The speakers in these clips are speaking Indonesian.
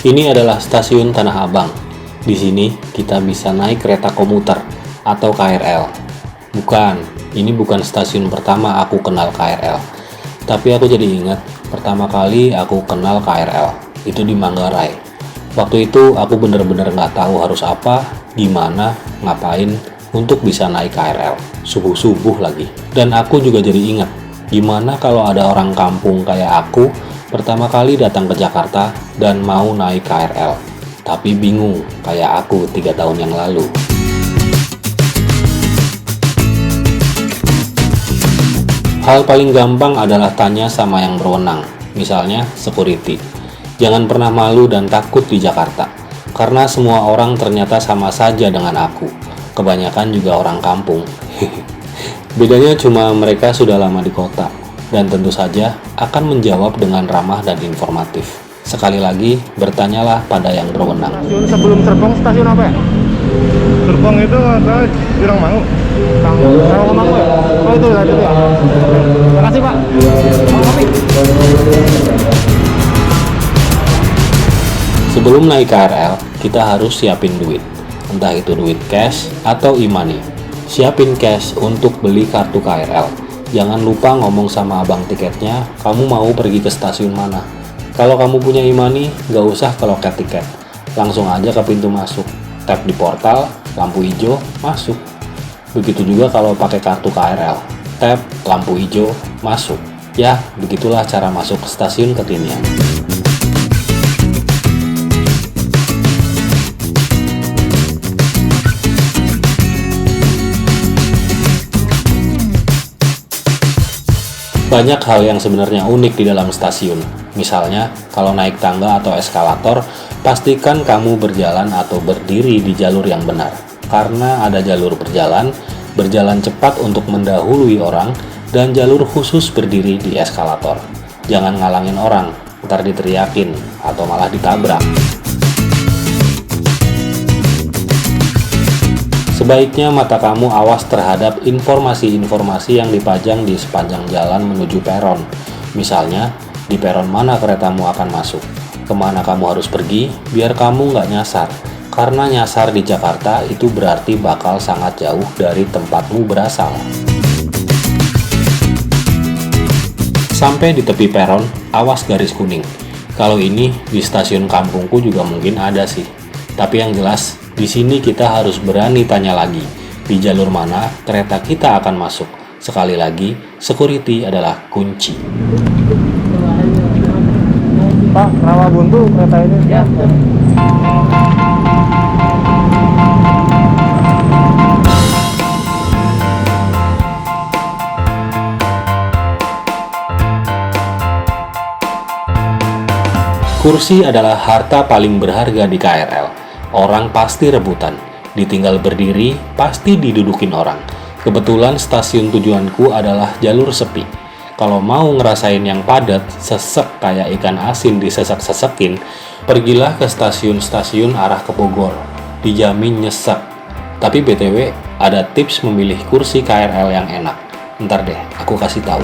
Ini adalah stasiun Tanah Abang. Di sini kita bisa naik kereta komuter atau KRL. Bukan, ini bukan stasiun pertama aku kenal KRL. Tapi aku jadi ingat, pertama kali aku kenal KRL, itu di Manggarai. Waktu itu aku bener-bener nggak tahu harus apa, gimana, ngapain untuk bisa naik KRL. Subuh-subuh lagi. Dan aku juga jadi ingat, gimana kalau ada orang kampung kayak aku pertama kali datang ke Jakarta dan mau naik KRL, tapi bingung kayak aku 3 tahun yang lalu. Hal paling gampang adalah tanya sama yang berwenang, misalnya security. Jangan pernah malu dan takut di Jakarta, karena semua orang ternyata sama saja dengan aku. Kebanyakan juga orang kampung. Bedanya cuma mereka sudah lama di kota, dan tentu saja akan menjawab dengan ramah dan informatif. Sekali lagi, bertanyalah pada yang berwenang. Stasiun sebelum Serpong stasiun apa ya? Gerbang itu ada Jurang Mangu. Rawamangu ya? Oh itu ya. Terima kasih Pak. Mau kopi? Sebelum naik KRL, kita harus siapin duit. Entah itu duit cash atau e-money. Siapin cash untuk beli kartu KRL. Jangan lupa ngomong sama abang tiketnya, kamu mau pergi ke stasiun mana. Kalau kamu punya e-money, nggak usah ke loket tiket. Langsung aja ke pintu masuk. Tap di portal, lampu hijau, masuk. Begitu juga kalau pakai kartu KRL. Tap, lampu hijau, masuk. Ya, begitulah cara masuk ke stasiun kekinian. Banyak hal yang sebenarnya unik di dalam stasiun. Misalnya, kalau naik tangga atau eskalator, pastikan kamu berjalan atau berdiri di jalur yang benar. Karena ada jalur berjalan cepat untuk mendahului orang, dan jalur khusus berdiri di eskalator. Jangan ngalangin orang, ntar diteriakin atau malah ditabrak. Sebaiknya mata kamu awas terhadap informasi-informasi yang dipajang di sepanjang jalan menuju peron. Misalnya, di peron mana keretamu akan masuk, kemana kamu harus pergi, biar kamu nggak nyasar. Karena nyasar di Jakarta itu berarti bakal sangat jauh dari tempatmu berasal. Sampai di tepi peron, awas garis kuning. Kalau ini di stasiun kampungku juga mungkin ada sih. Tapi yang jelas, di sini kita harus berani tanya lagi, di jalur mana kereta kita akan masuk. Sekali lagi, security adalah kunci. Pak, Rawabuntu kereta ini. Ya. Kursi adalah harta paling berharga di KRL. Orang pasti rebutan, ditinggal berdiri, pasti didudukin orang. Kebetulan stasiun tujuanku adalah jalur sepi. Kalau mau ngerasain yang padat, sesek kayak ikan asin disesek-sesekin, pergilah ke stasiun-stasiun arah ke Bogor. Dijamin nyesek. Tapi BTW, ada tips memilih kursi KRL yang enak. Ntar deh, aku kasih tahu.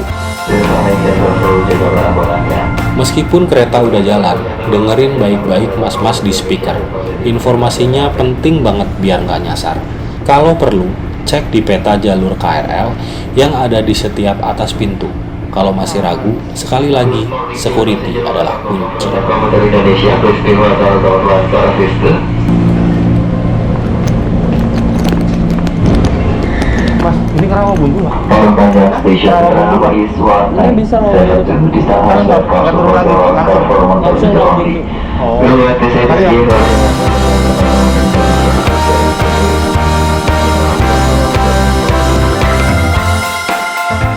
Meskipun kereta udah jalan, dengerin baik-baik mas-mas di speaker. Informasinya penting banget biar nggak nyasar. Kalau perlu, cek di peta jalur KRL yang ada di setiap atas pintu. Kalau masih ragu, sekali lagi, security adalah kunci. Mas, ini ke Rawabuntu nggak? Ini bisa mau nggak turun lagi langsung tinggi.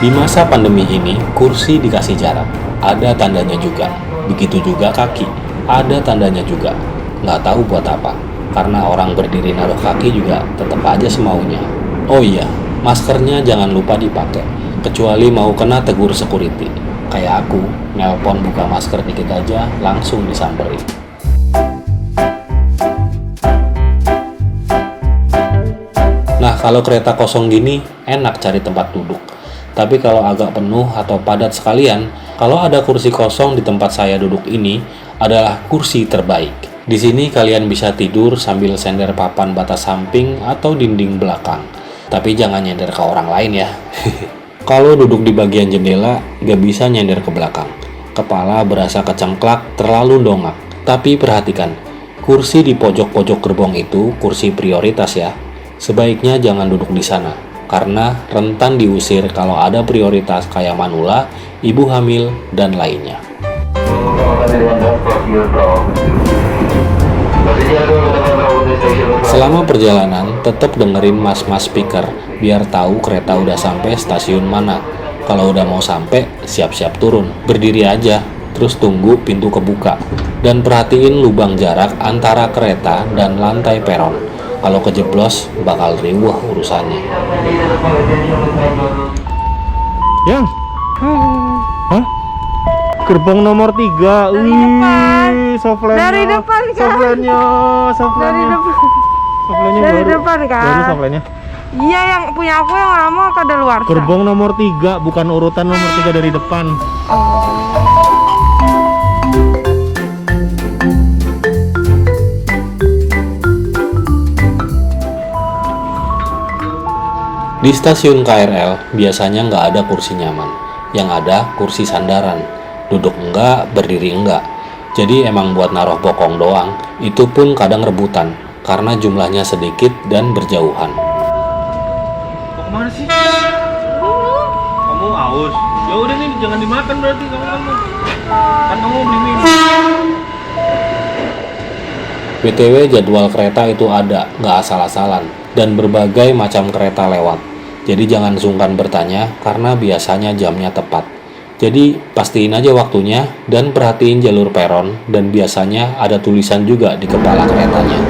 Di masa pandemi ini, kursi dikasih jarak. Ada tandanya juga. Begitu juga kaki. Ada tandanya juga. Nggak tahu buat apa. Karena orang berdiri naruh kaki juga tetap aja semaunya. Oh iya, maskernya jangan lupa dipakai. Kecuali mau kena tegur security. Kayak aku, nelpon buka masker dikit aja, langsung disamperin. Nah, kalau kereta kosong gini, enak cari tempat duduk. Tapi kalau agak penuh atau padat sekalian, kalau ada kursi kosong di tempat saya duduk ini adalah kursi terbaik. Di sini kalian bisa tidur sambil sender papan batas samping atau dinding belakang. Tapi jangan nyender ke orang lain ya. Kalau duduk di bagian jendela, gak bisa nyender ke belakang. Kepala berasa kecengklak, terlalu dongak. Tapi perhatikan, kursi di pojok-pojok gerbong itu kursi prioritas ya. Sebaiknya jangan duduk di sana, karena rentan diusir kalau ada prioritas kayak manula, ibu hamil, dan lainnya. Selama perjalanan, tetap dengerin mas-mas speaker, biar tahu kereta udah sampai stasiun mana. Kalau udah mau sampai, siap-siap turun, berdiri aja, terus tunggu pintu kebuka. Dan perhatiin lubang jarak antara kereta dan lantai peron. Kalau kejeblos, bakal riwah urusannya. Yang? Hah? Gerbong nomor 3. Dari depan. Softline-nya. Dari depan, kan? Softline-nya. Dari Softline-nya. depan. Softline-nya Dari baru. depan, kan? Baru softline-nya. Iya, yang punya aku yang lama kadaluarsa. Gerbong nomor 3, bukan urutan nomor 3 dari depan. Di stasiun KRL, biasanya nggak ada kursi nyaman. Yang ada kursi sandaran. Duduk enggak, berdiri enggak. Jadi emang buat naruh bokong doang. Itu pun kadang rebutan, karena jumlahnya sedikit dan berjauhan. Mau kemana sih? Kamu aus? Ya udah nih, jangan dimakan berarti kamu. Kan kamu beli minum. BTW jadwal kereta itu ada, nggak asal-asalan, dan berbagai macam kereta lewat. Jadi jangan sungkan bertanya, karena biasanya jamnya tepat. Jadi pastiin aja waktunya, dan perhatiin jalur peron, dan biasanya ada tulisan juga di kepala keretanya.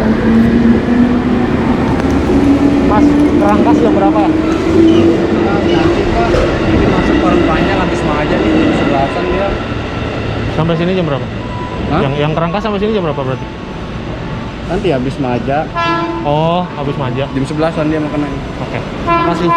Mas, kerangkas jam berapa ya? Nanti Pak, ini masuk orang banyak habis aja nih, jam 11-an dia. Sampai sini jam berapa? Hah? Yang kerangka sampai sini jam berapa berarti? Nanti habis maja, Oh, habis maja. jam 11-an dia makan lagi. Oke. Makasih.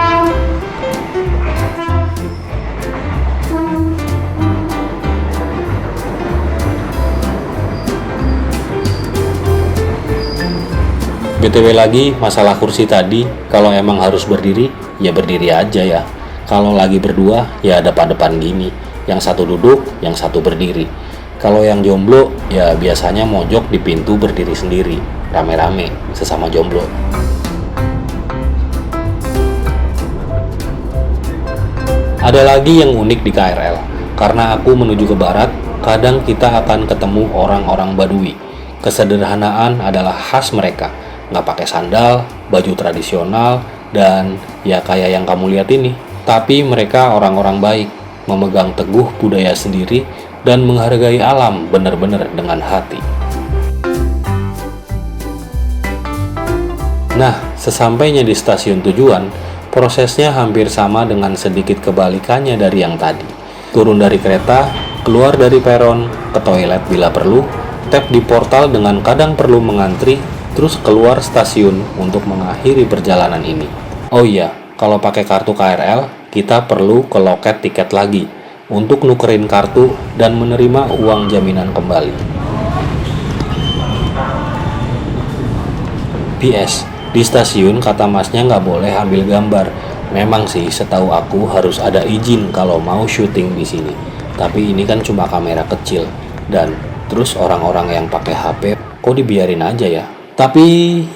BTW lagi, masalah kursi tadi, kalau emang harus berdiri, ya berdiri aja ya. Kalau lagi berdua, ya depan-depan gini. Yang satu duduk, yang satu berdiri. Kalau yang jomblo, ya biasanya mojok di pintu berdiri sendiri, rame-rame, sesama jomblo. Ada lagi yang unik di KRL, karena aku menuju ke barat, kadang kita akan ketemu orang-orang Badui. Kesederhanaan adalah khas mereka, nggak pakai sandal, baju tradisional, dan ya kayak yang kamu lihat ini. Tapi mereka orang-orang baik, memegang teguh budaya sendiri, dan menghargai alam benar-benar dengan hati. Nah, sesampainya di stasiun tujuan, prosesnya hampir sama dengan sedikit kebalikannya dari yang tadi. Turun dari kereta, keluar dari peron, ke toilet bila perlu, tap di portal dengan kadang perlu mengantri, terus keluar stasiun untuk mengakhiri perjalanan ini. Oh iya, kalau pakai kartu KRL, kita perlu ke loket tiket lagi untuk nukerin kartu dan menerima uang jaminan kembali. PS, di stasiun kata masnya nggak boleh ambil gambar. Memang sih, setahu aku harus ada izin kalau mau syuting di sini. Tapi ini kan cuma kamera kecil, dan terus orang-orang yang pakai HP kok dibiarin aja ya. Tapi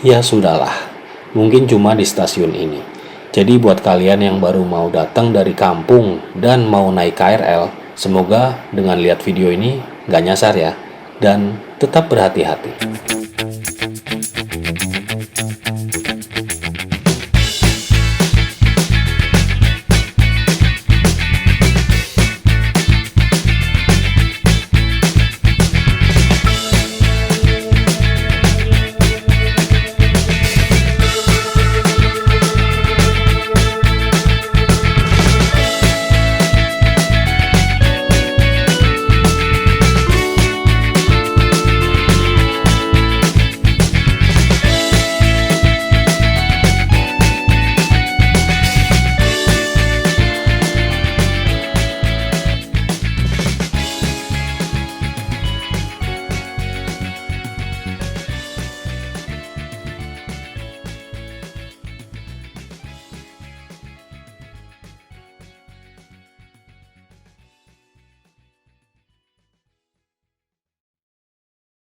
ya sudahlah, mungkin cuma di stasiun ini. Jadi buat kalian yang baru mau datang dari kampung dan mau naik KRL, semoga dengan lihat video ini nggak nyasar ya, dan tetap berhati-hati.